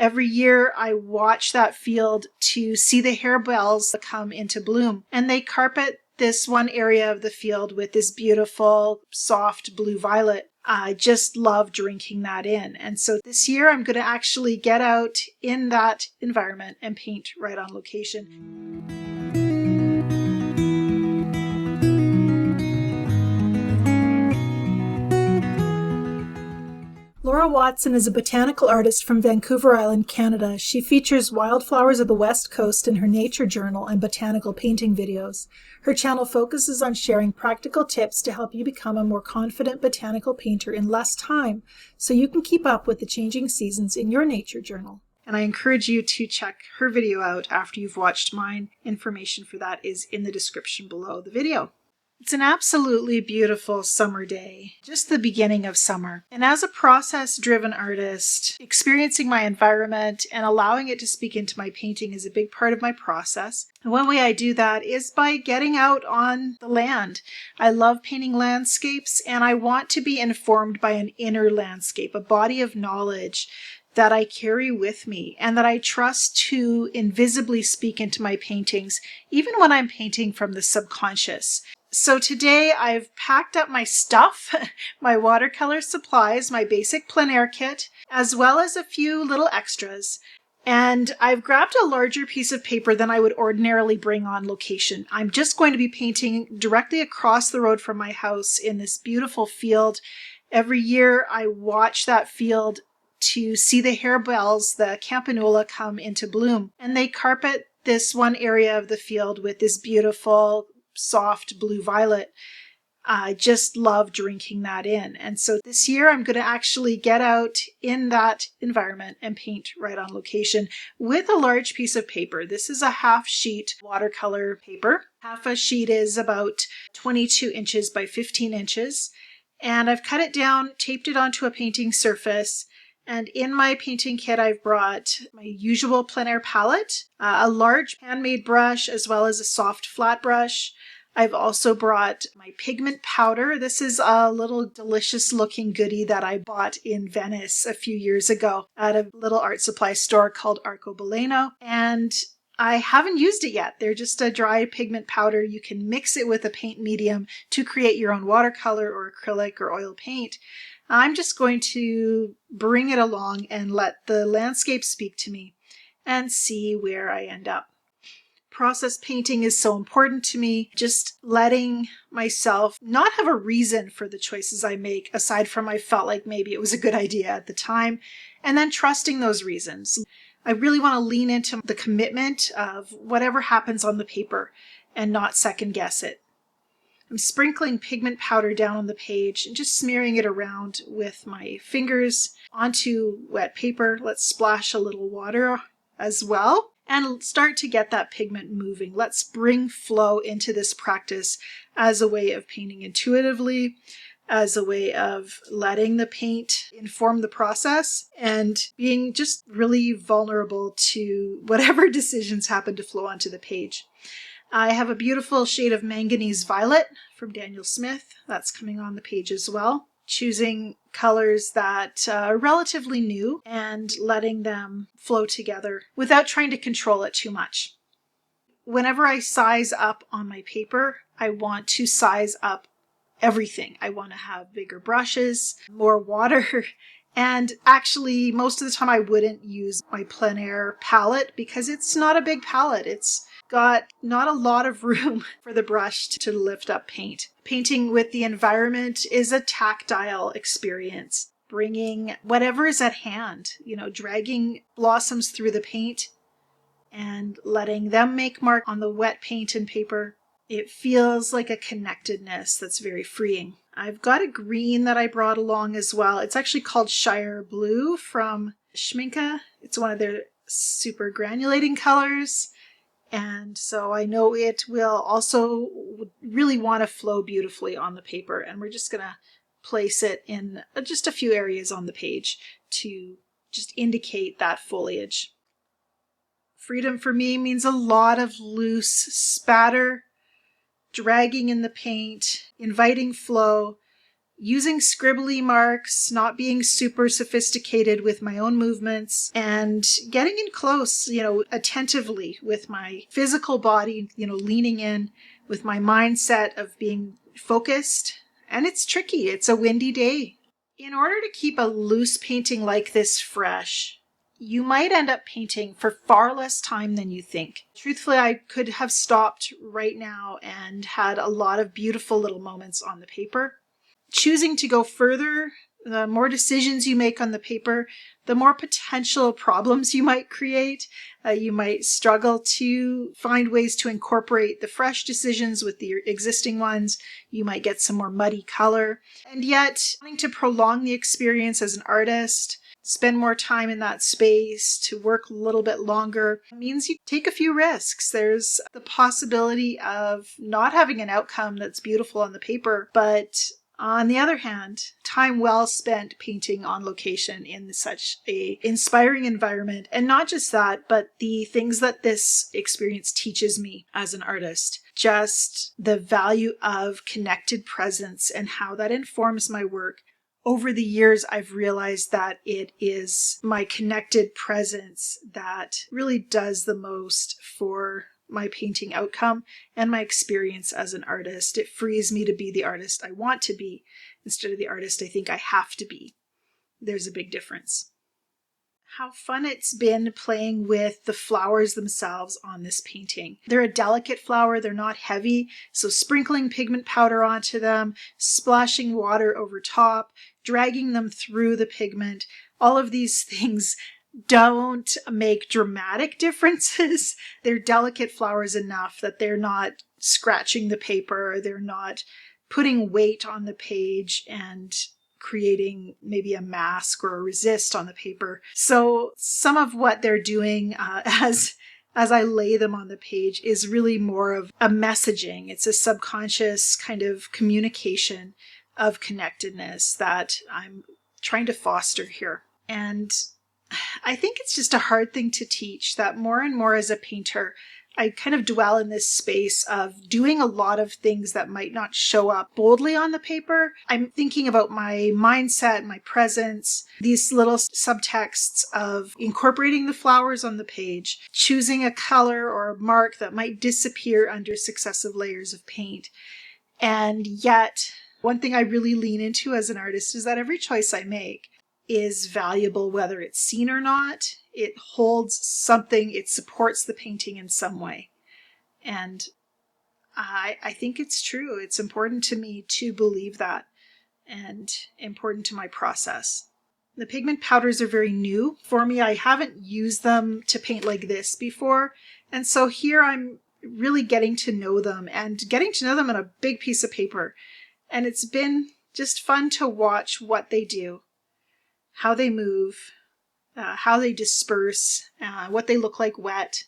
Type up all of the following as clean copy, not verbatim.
Every year I watch that field to see the harebells come into bloom, and they carpet this one area of the field with this beautiful soft blue violet. I just love drinking that in. And so this year I'm going to actually get out in that environment and paint right on location. Laura Watson is a botanical artist from Vancouver Island, Canada. She features wildflowers of the West Coast in her nature journal and botanical painting videos. Her channel focuses on sharing practical tips to help you become a more confident botanical painter in less time, so you can keep up with the changing seasons in your nature journal. And I encourage you to check her video out after you've watched mine. Information for that is in the description below the video. It's an absolutely beautiful summer day, just the beginning of summer. And as a process-driven artist, experiencing my environment and allowing it to speak into my painting is a big part of my process. And one way I do that is by getting out on the land. I love painting landscapes, and I want to be informed by an inner landscape, a body of knowledge that I carry with me and that I trust to invisibly speak into my paintings, even when I'm painting from the subconscious. So today I've packed up my stuff, my watercolor supplies, my basic plein air kit, as well as a few little extras. And I've grabbed a larger piece of paper than I would ordinarily bring on location. I'm just going to be painting directly across the road from my house in this beautiful field. Every year I watch that field to see the harebells, the Campanula, come into bloom. And they carpet this one area of the field with this beautiful soft blue violet. I just love drinking that in. And so this year I'm going to actually get out in that environment and paint right on location with a large piece of paper. This is a half sheet watercolor paper. Half a sheet is about 22 inches by 15 inches. And I've cut it down, taped it onto a painting surface. And in my painting kit, I've brought my usual plein air palette, a large handmade brush, as well as a soft flat brush. I've also brought my pigment powder. This is a little delicious looking goodie that I bought in Venice a few years ago at a little art supply store called Arco Balena. And I haven't used it yet. They're just a dry pigment powder. You can mix it with a paint medium to create your own watercolor or acrylic or oil paint. I'm just going to bring it along and let the landscape speak to me and see where I end up. Process painting is so important to me. Just letting myself not have a reason for the choices I make, aside from I felt like maybe it was a good idea at the time, and then trusting those reasons. I really want to lean into the commitment of whatever happens on the paper and not second guess it. I'm sprinkling pigment powder down on the page and just smearing it around with my fingers onto wet paper. Let's splash a little water as well and start to get that pigment moving. Let's bring flow into this practice as a way of painting intuitively, as a way of letting the paint inform the process and being just really vulnerable to whatever decisions happen to flow onto the page. I have a beautiful shade of manganese violet from Daniel Smith. That's coming on the page as well. Choosing colors that are relatively new and letting them flow together without trying to control it too much. Whenever I size up on my paper, I want to size up everything. I want to have bigger brushes, more water, and actually most of the time I wouldn't use my plein air palette because it's not a big palette. It's got not a lot of room for the brush to lift up paint. Painting with the environment is a tactile experience. Bringing whatever is at hand, dragging blossoms through the paint and letting them make mark on the wet paint and paper. It feels like a connectedness that's very freeing. I've got a green that I brought along as well. It's actually called Shire Blue from Schminke. It's one of their super granulating colors. And so I know it will also really want to flow beautifully on the paper. And we're just going to place it in just a few areas on the page to just indicate that foliage. Freedom for me means a lot of loose spatter, dragging in the paint, inviting flow, using scribbly marks, not being super sophisticated with my own movements, and getting in close, attentively with my physical body, leaning in with my mindset of being focused. And it's tricky. It's a windy day. In order to keep a loose painting like this fresh, you might end up painting for far less time than you think. Truthfully, I could have stopped right now and had a lot of beautiful little moments on the paper. Choosing to go further, the more decisions you make on the paper, the more potential problems you might create. You might struggle to find ways to incorporate the fresh decisions with the existing ones. You might get some more muddy color. And yet, wanting to prolong the experience as an artist, spend more time in that space, to work a little bit longer, means you take a few risks. There's the possibility of not having an outcome that's beautiful on the paper, but on the other hand, time well spent painting on location in such a inspiring environment. And not just that, but the things that this experience teaches me as an artist. Just the value of connected presence and how that informs my work. Over the years, I've realized that it is my connected presence that really does the most for my painting outcome and my experience as an artist. It frees me to be the artist I want to be instead of the artist I think I have to be. There's a big difference. How fun it's been playing with the flowers themselves on this painting. They're a delicate flower, they're not heavy, so sprinkling pigment powder onto them, splashing water over top, dragging them through the pigment, all of these things don't make dramatic differences. They're delicate flowers enough that they're not scratching the paper, they're not putting weight on the page and creating maybe a mask or a resist on the paper. So some of what they're doing as I lay them on the page is really more of a messaging. It's a subconscious kind of communication of connectedness that I'm trying to foster here. And I think it's just a hard thing to teach, that more and more as a painter, I kind of dwell in this space of doing a lot of things that might not show up boldly on the paper. I'm thinking about my mindset, my presence, these little subtexts of incorporating the flowers on the page, choosing a color or a mark that might disappear under successive layers of paint. And yet, one thing I really lean into as an artist is that every choice I make is valuable, whether it's seen or not. It holds something, it supports the painting in some way. And I think it's true. It's important to me to believe that and important to my process. The pigment powders are very new for me. I haven't used them to paint like this before. And so here I'm really getting to know them and getting to know them on a big piece of paper. And it's been just fun to watch what they do, how they move, how they disperse, what they look like wet.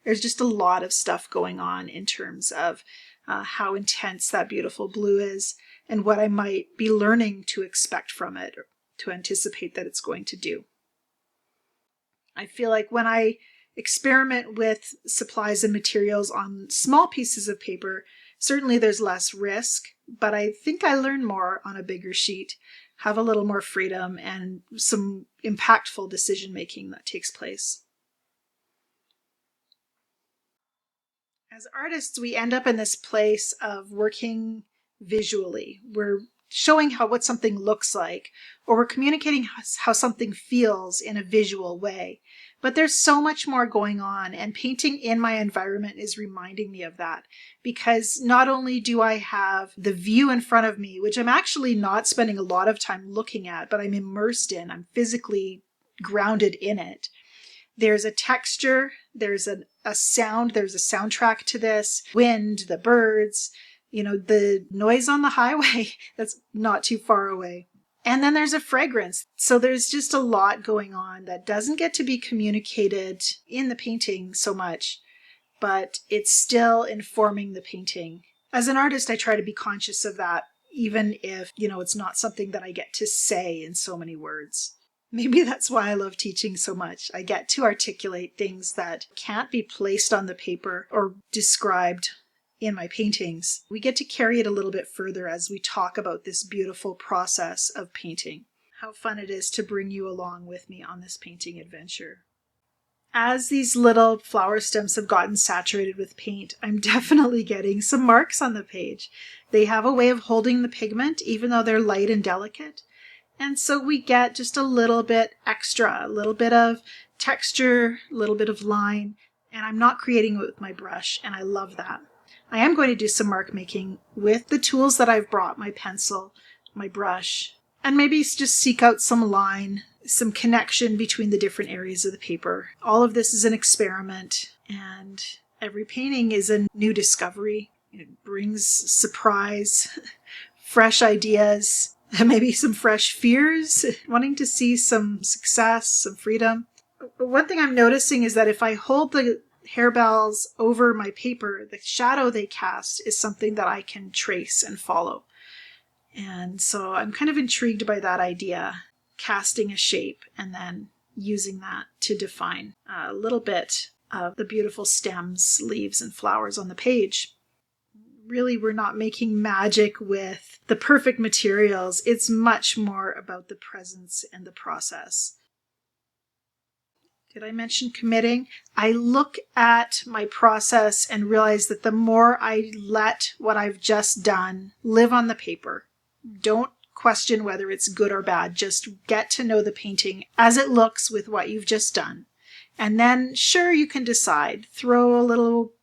There's just a lot of stuff going on in terms of how intense that beautiful blue is and what I might be learning to expect from it or to anticipate that it's going to do. I feel like when I experiment with supplies and materials on small pieces of paper, certainly there's less risk, but I think I learn more on a bigger sheet, have a little more freedom and some impactful decision making that takes place. As artists, we end up in this place of working visually. We're showing what something looks like, or we're communicating how something feels in a visual way. But there's so much more going on, and painting in my environment is reminding me of that, because not only do I have the view in front of me, which I'm actually not spending a lot of time looking at, but I'm immersed in, I'm physically grounded in it. There's a texture, there's a sound, there's a soundtrack to this, wind, the birds, the noise on the highway that's not too far away. And then there's a fragrance. So there's just a lot going on that doesn't get to be communicated in the painting so much, but it's still informing the painting. As an artist, I try to be conscious of that, even if, it's not something that I get to say in so many words. Maybe that's why I love teaching so much. I get to articulate things that can't be placed on the paper or described in my paintings, we get to carry it a little bit further as we talk about this beautiful process of painting. How fun it is to bring you along with me on this painting adventure. As these little flower stems have gotten saturated with paint, I'm definitely getting some marks on the page. They have a way of holding the pigment, even though they're light and delicate. And so we get just a little bit extra, a little bit of texture, a little bit of line, and I'm not creating it with my brush, and I love that. I am going to do some mark making with the tools that I've brought, my pencil, my brush, and maybe just seek out some line, some connection between the different areas of the paper. All of this is an experiment, and every painting is a new discovery. It brings surprise, fresh ideas, maybe some fresh fears, wanting to see some success, some freedom. One thing I'm noticing is that if I hold the harebells over my paper, the shadow they cast is something that I can trace and follow. And so I'm kind of intrigued by that idea, casting a shape and then using that to define a little bit of the beautiful stems, leaves, and flowers on the page. Really, we're not making magic with the perfect materials. It's much more about the presence and the process. Did I mention committing? I look at my process and realize that the more I let what I've just done live on the paper, don't question whether it's good or bad, just get to know the painting as it looks with what you've just done. And then, sure, you can decide, throw a little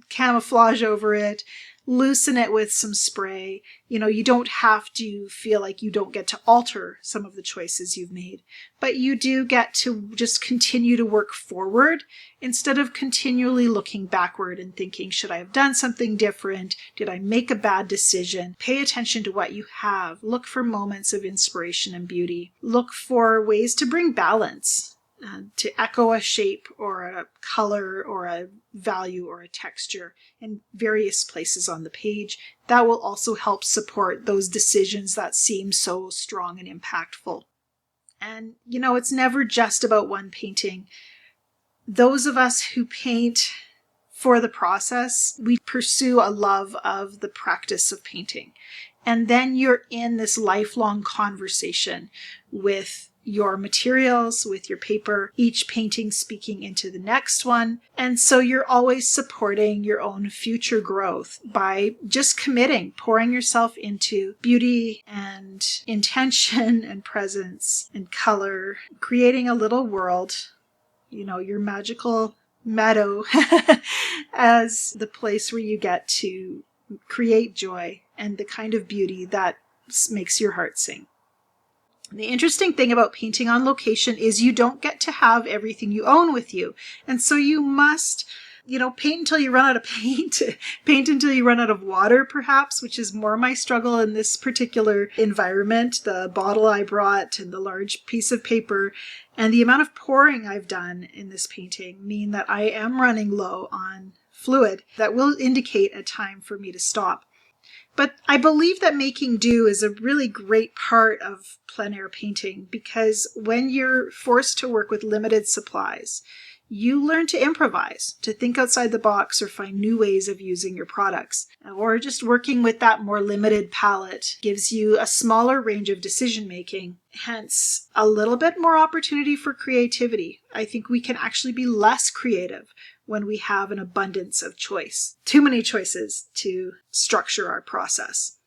camouflage over it, loosen it with some spray. You don't have to feel like you don't get to alter some of the choices you've made, but you do get to just continue to work forward instead of continually looking backward and thinking, should I have done something different? Did I make a bad decision? Pay attention to what you have. Look for moments of inspiration and beauty. Look for ways to bring balance. To echo a shape or a color or a value or a texture in various places on the page. That will also help support those decisions that seem so strong and impactful. And, it's never just about one painting. Those of us who paint for the process, we pursue a love of the practice of painting. And then you're in this lifelong conversation with your materials, with your paper, each painting speaking into the next one. And so you're always supporting your own future growth by just committing, pouring yourself into beauty and intention and presence and color, creating a little world, your magical meadow as the place where you get to create joy and the kind of beauty that makes your heart sing. The interesting thing about painting on location is you don't get to have everything you own with you. And so you must, paint until you run out of paint, paint until you run out of water, perhaps, which is more my struggle in this particular environment. The bottle I brought and the large piece of paper and the amount of pouring I've done in this painting mean that I am running low on fluid that will indicate a time for me to stop. But I believe that making do is a really great part of plein air painting because when you're forced to work with limited supplies, you learn to improvise, to think outside the box or find new ways of using your products. Or just working with that more limited palette gives you a smaller range of decision making, hence a little bit more opportunity for creativity. I think we can actually be less creative when we have an abundance of choice. Too many choices to structure our process.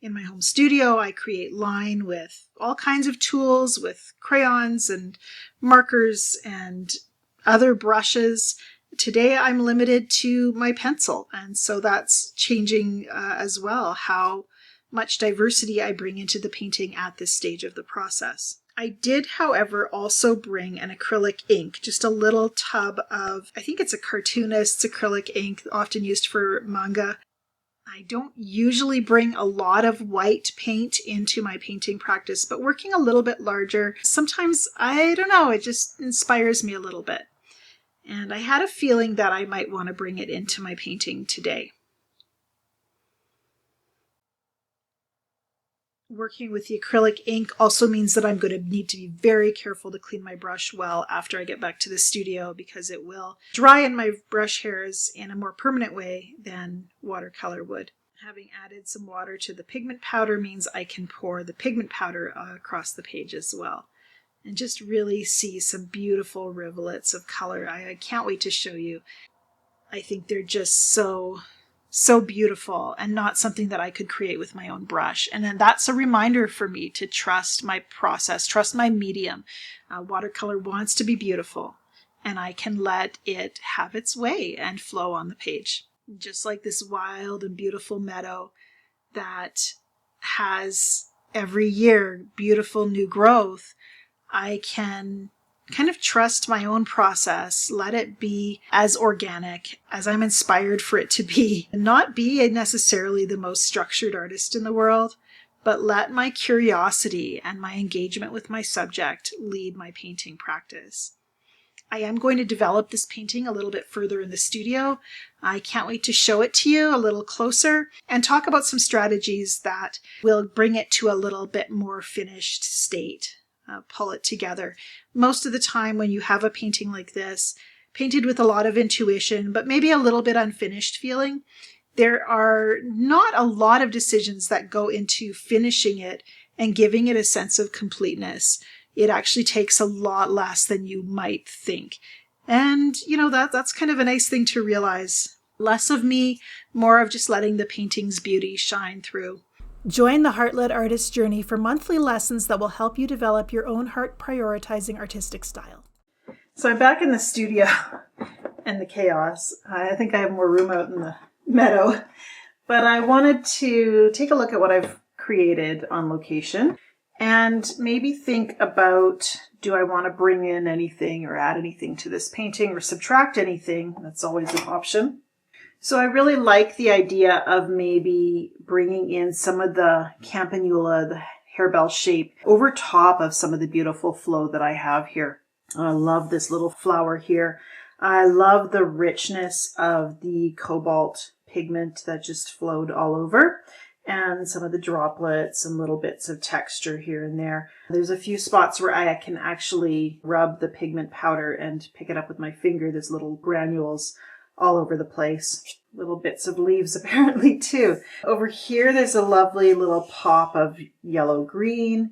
In my home studio, I create line with all kinds of tools, with crayons and markers and other brushes. Today, I'm limited to my pencil, and so that's changing as well, how much diversity I bring into the painting at this stage of the process. I did, however, also bring an acrylic ink, just a little tub of, I think it's a cartoonist's acrylic ink, often used for manga. I don't usually bring a lot of white paint into my painting practice, but working a little bit larger, sometimes, I don't know, it just inspires me a little bit. And I had a feeling that I might want to bring it into my painting today. Working with the acrylic ink also means that I'm going to need to be very careful to clean my brush well after I get back to the studio, because it will dry in my brush hairs in a more permanent way than watercolor would. Having added some water to the pigment powder means I can pour the pigment powder across the page as well, and just really see some beautiful rivulets of color. I can't wait to show you. I think they're just so beautiful, and not something that I could create with my own brush. And then that's a reminder for me to trust my process, trust my medium. Watercolor wants to be beautiful, and I can let it have its way and flow on the page. Just like this wild and beautiful meadow that has every year beautiful new growth, I can kind of trust my own process, let it be as organic as I'm inspired for it to be, and not be necessarily the most structured artist in the world, but let my curiosity and my engagement with my subject lead my painting practice. I am going to develop this painting a little bit further in the studio. I can't wait to show it to you a little closer and talk about some strategies that will bring it to a little bit more finished state. Pull it together. Most of the time when you have a painting like this, painted with a lot of intuition, but maybe a little bit unfinished feeling, there are not a lot of decisions that go into finishing it and giving it a sense of completeness. It actually takes a lot less than you might think. And, that's kind of a nice thing to realize. Less of me, more of just letting the painting's beauty shine through. Join the Heart-Led Artist Journey for monthly lessons that will help you develop your own heart-prioritizing artistic style. So I'm back in the studio and the chaos. I think I have more room out in the meadow, but I wanted to take a look at what I've created on location and maybe think about, do I want to bring in anything or add anything to this painting or subtract anything? That's always an option. So I really like the idea of maybe bringing in some of the Campanula, the harebell shape, over top of some of the beautiful flow that I have here. I love this little flower here. I love the richness of the cobalt pigment that just flowed all over, and some of the droplets and little bits of texture here and there. There's a few spots where I can actually rub the pigment powder and pick it up with my finger. There's little granules all over the place. Little bits of leaves apparently too. Over here there's a lovely little pop of yellow-green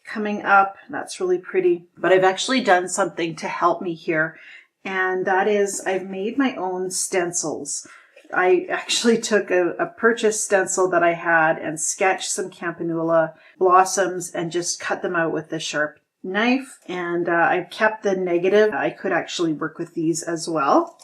coming up. That's really pretty. But I've actually done something to help me here, and that is I've made my own stencils. I actually took a purchased stencil that I had and sketched some Campanula blossoms and just cut them out with a sharp knife. And I've kept the negative. I could actually work with these as well.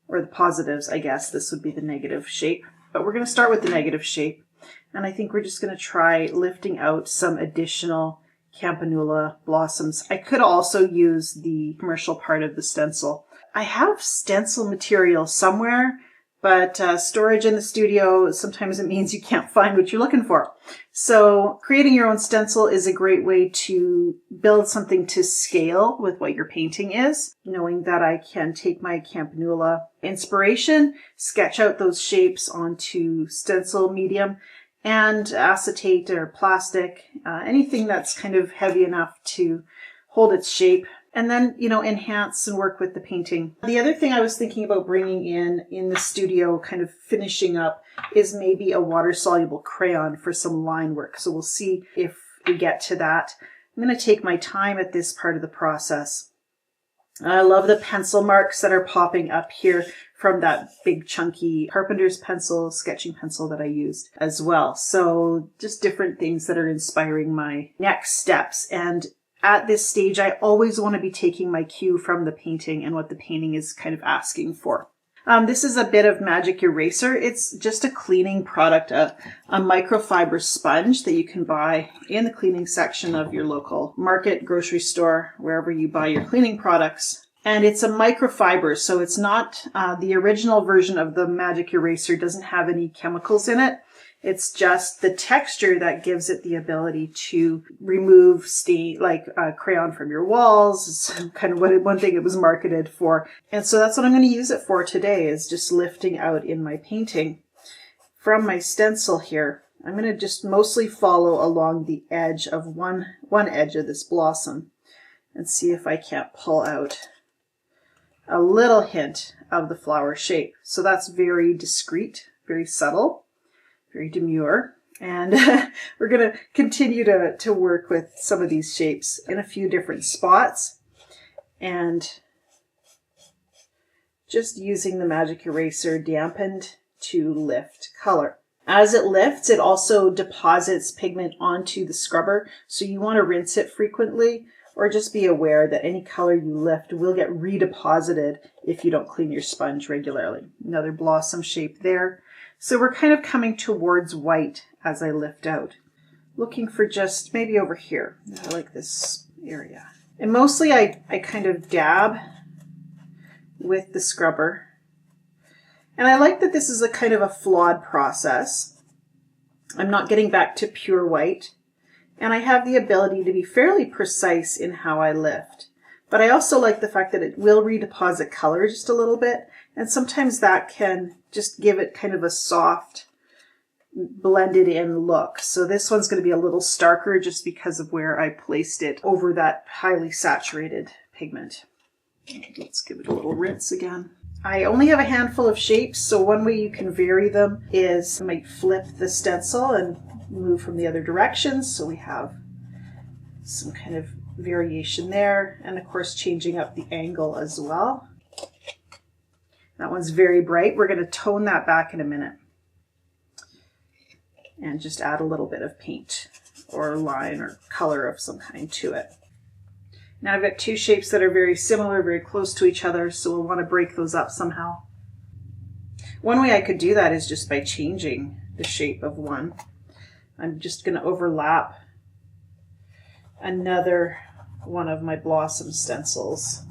Or the positives, I guess. This would be the negative shape. But we're going to start with the negative shape. And I think we're just going to try lifting out some additional Campanula blossoms. I could also use the commercial part of the stencil. I have stencil material somewhere, but storage in the studio, sometimes it means you can't find what you're looking for. So creating your own stencil is a great way to build something to scale with what your painting is, knowing that I can take my Campanula inspiration, sketch out those shapes onto stencil medium, and acetate or plastic, anything that's kind of heavy enough to hold its shape, and then, enhance and work with the painting. The other thing I was thinking about bringing in the studio, kind of finishing up, is maybe a water-soluble crayon for some line work. So we'll see if we get to that. I'm going to take my time at this part of the process. I love the pencil marks that are popping up here from that big chunky carpenter's pencil, sketching pencil that I used as well. So just different things that are inspiring my next steps. And at this stage, I always want to be taking my cue from the painting and what the painting is kind of asking for. This is a bit of magic eraser. It's just a cleaning product, a microfiber sponge that you can buy in the cleaning section of your local market, grocery store, wherever you buy your cleaning products. And it's a microfiber, so it's not the original version of the magic eraser doesn't have any chemicals in it. It's just the texture that gives it the ability to remove stain, like crayon from your walls. It's kind of one thing it was marketed for. And so that's what I'm going to use it for today, is just lifting out in my painting from my stencil here. I'm going to just mostly follow along the edge of one edge of this blossom and see if I can't pull out a little hint of the flower shape. So that's very discreet, very subtle, very demure. And we're going to continue to work with some of these shapes in a few different spots and just using the magic eraser dampened to lift color. As it lifts, it also deposits pigment onto the scrubber, so you want to rinse it frequently, or just be aware that any color you lift will get redeposited if you don't clean your sponge regularly. Another blossom shape there. So we're kind of coming towards white as I lift out. Looking for just maybe over here. I like this area. And mostly I kind of dab with the scrubber. And I like that this is a kind of a flawed process. I'm not getting back to pure white. And I have the ability to be fairly precise in how I lift. But I also like the fact that it will redeposit color just a little bit. And sometimes that can just give it kind of a soft, blended in look. So this one's going to be a little starker just because of where I placed it over that highly saturated pigment. Let's give it a little rinse again. I only have a handful of shapes, so one way you can vary them is I might flip the stencil and move from the other direction, so we have some kind of variation there, and of course changing up the angle as well. That one's very bright. We're going to tone that back in a minute and just add a little bit of paint or line or color of some kind to it. Now I've got two shapes that are very similar, very close to each other, so we'll want to break those up somehow. One way I could do that is just by changing the shape of one. I'm just going to overlap another one of my blossom stencils.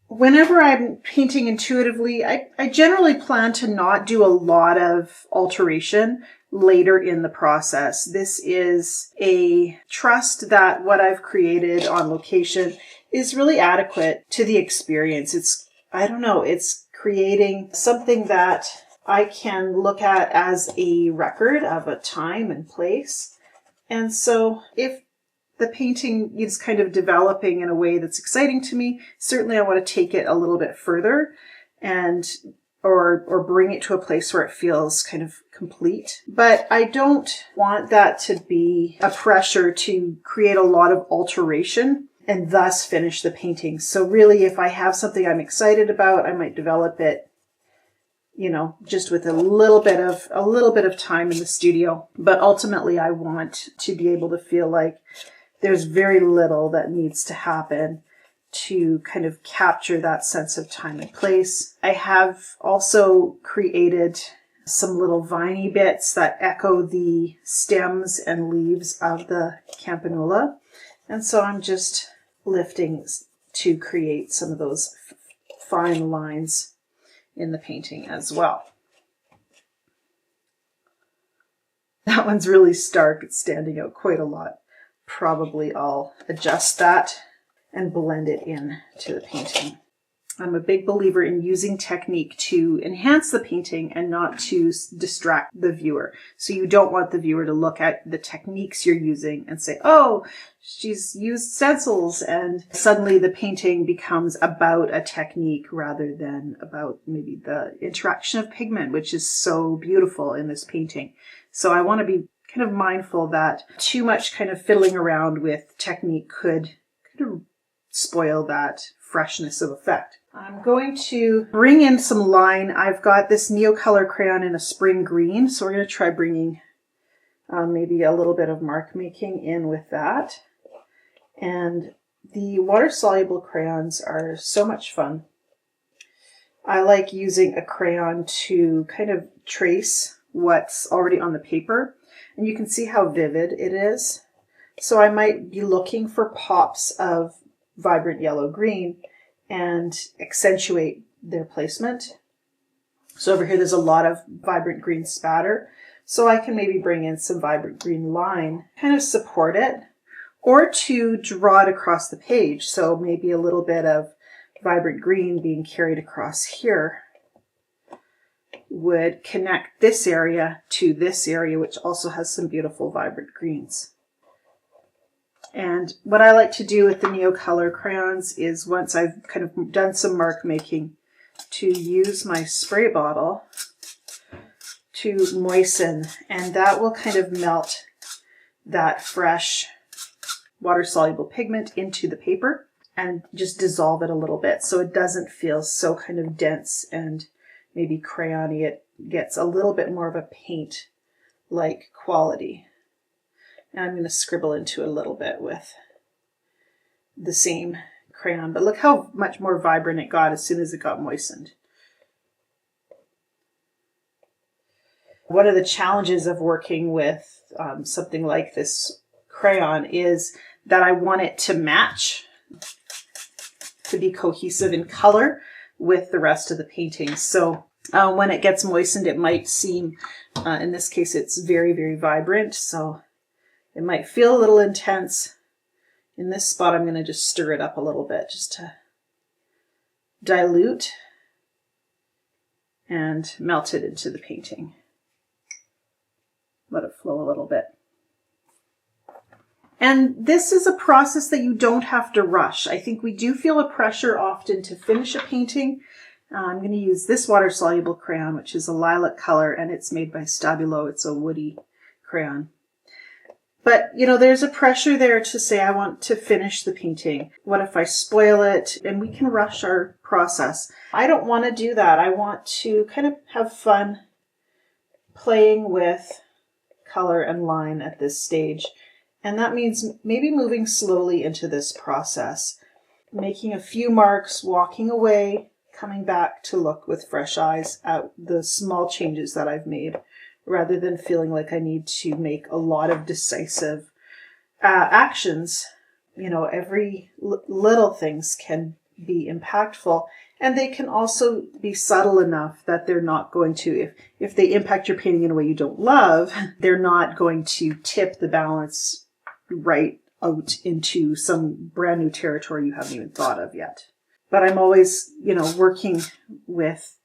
Whenever I'm painting intuitively, I generally plan to not do a lot of alteration later in the process. This is a trust that what I've created on location is really adequate to the experience. It's creating something that I can look at as a record of a time and place. And so if the painting is kind of developing in a way that's exciting to me, certainly I want to take it a little bit further and or bring it to a place where it feels kind of complete. But I don't want that to be a pressure to create a lot of alteration and thus finish the painting. So really, if I have something I'm excited about, I might develop it, just with a little bit of time in the studio. But ultimately, I want to be able to feel like there's very little that needs to happen to kind of capture that sense of time and place. I have also created some little viney bits that echo the stems and leaves of the Campanula. And so I'm just lifting to create some of those fine lines in the painting as well. That one's really stark. It's standing out quite a lot. Probably I'll adjust that and blend it in to the painting. I'm a big believer in using technique to enhance the painting and not to distract the viewer. So you don't want the viewer to look at the techniques you're using and say, oh, she's used stencils, and suddenly the painting becomes about a technique rather than about maybe the interaction of pigment, which is so beautiful in this painting. So I want to be kind of mindful that too much kind of fiddling around with technique could kind of spoil that freshness of effect. I'm going to bring in some line. I've got this Neocolor crayon in a spring green, so we're going to try bringing maybe a little bit of mark making in with that. And the water-soluble crayons are so much fun. I like using a crayon to kind of trace what's already on the paper, and you can see how vivid it is. So I might be looking for pops of vibrant yellow-green and accentuate their placement. So over here there's a lot of vibrant green spatter, so I can maybe bring in some vibrant green line, kind of support it, or to draw it across the page. So maybe a little bit of vibrant green being carried across here would connect this area to this area, which also has some beautiful vibrant greens. And what I like to do with the Neocolor crayons is, once I've kind of done some mark making, to use my spray bottle to moisten, and that will kind of melt that fresh water-soluble pigment into the paper and just dissolve it a little bit so it doesn't feel so kind of dense and maybe crayon-y. It gets a little bit more of a paint-like quality. And I'm going to scribble into a little bit with the same crayon, but look how much more vibrant it got as soon as it got moistened. One of the challenges of working with something like this crayon is that I want it to match, to be cohesive in color with the rest of the painting. So when it gets moistened, it might seem, in this case, it's very, very vibrant. So it might feel a little intense. In this spot, I'm going to just stir it up a little bit just to dilute and melt it into the painting. Let it flow a little bit. And this is a process that you don't have to rush. I think we do feel a pressure often to finish a painting. I'm going to use this water-soluble crayon, which is a lilac color, and it's made by Stabilo. It's a woody crayon. But, you know, there's a pressure there to say, I want to finish the painting. What if I spoil it? And we can rush our process. I don't want to do that. I want to kind of have fun playing with color and line at this stage. And that means maybe moving slowly into this process, making a few marks, walking away, coming back to look with fresh eyes at the small changes that I've made, rather than feeling like I need to make a lot of decisive actions. You know, every little things can be impactful, and they can also be subtle enough that they're not going to, if they impact your painting in a way you don't love, they're not going to tip the balance right out into some brand new territory you haven't even thought of yet. But I'm always, you know, working with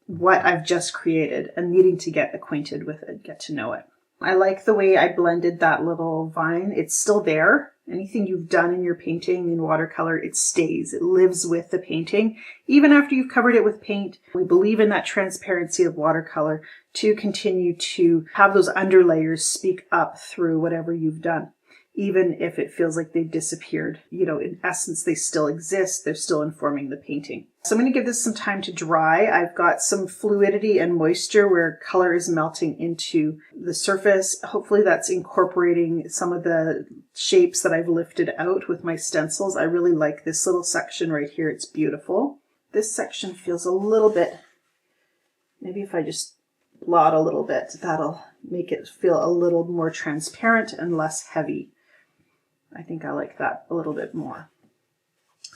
what I've just created and needing to get acquainted with it, get to know it. I like the way I blended that little vine. It's still there. Anything you've done in your painting in watercolor, it stays. It lives with the painting. Even after you've covered it with paint, we believe in that transparency of watercolor to continue to have those underlayers speak up through whatever you've done. Even if it feels like they've disappeared, you know, in essence, they still exist. They're still informing the painting. So I'm going to give this some time to dry. I've got some fluidity and moisture where color is melting into the surface. Hopefully that's incorporating some of the shapes that I've lifted out with my stencils. I really like this little section right here. It's beautiful. This section feels a little bit, maybe if I just blot a little bit, that'll make it feel a little more transparent and less heavy. I think I like that a little bit more.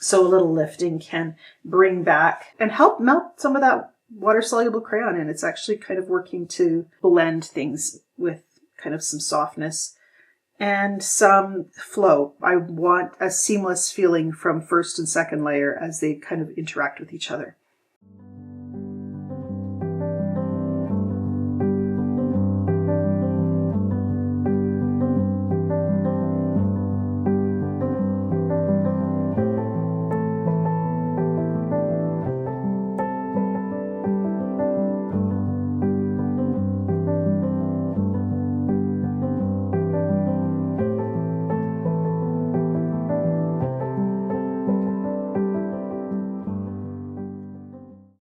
So a little lifting can bring back and help melt some of that water-soluble crayon in. It's actually kind of working to blend things with kind of some softness and some flow. I want a seamless feeling from first and second layer as they kind of interact with each other.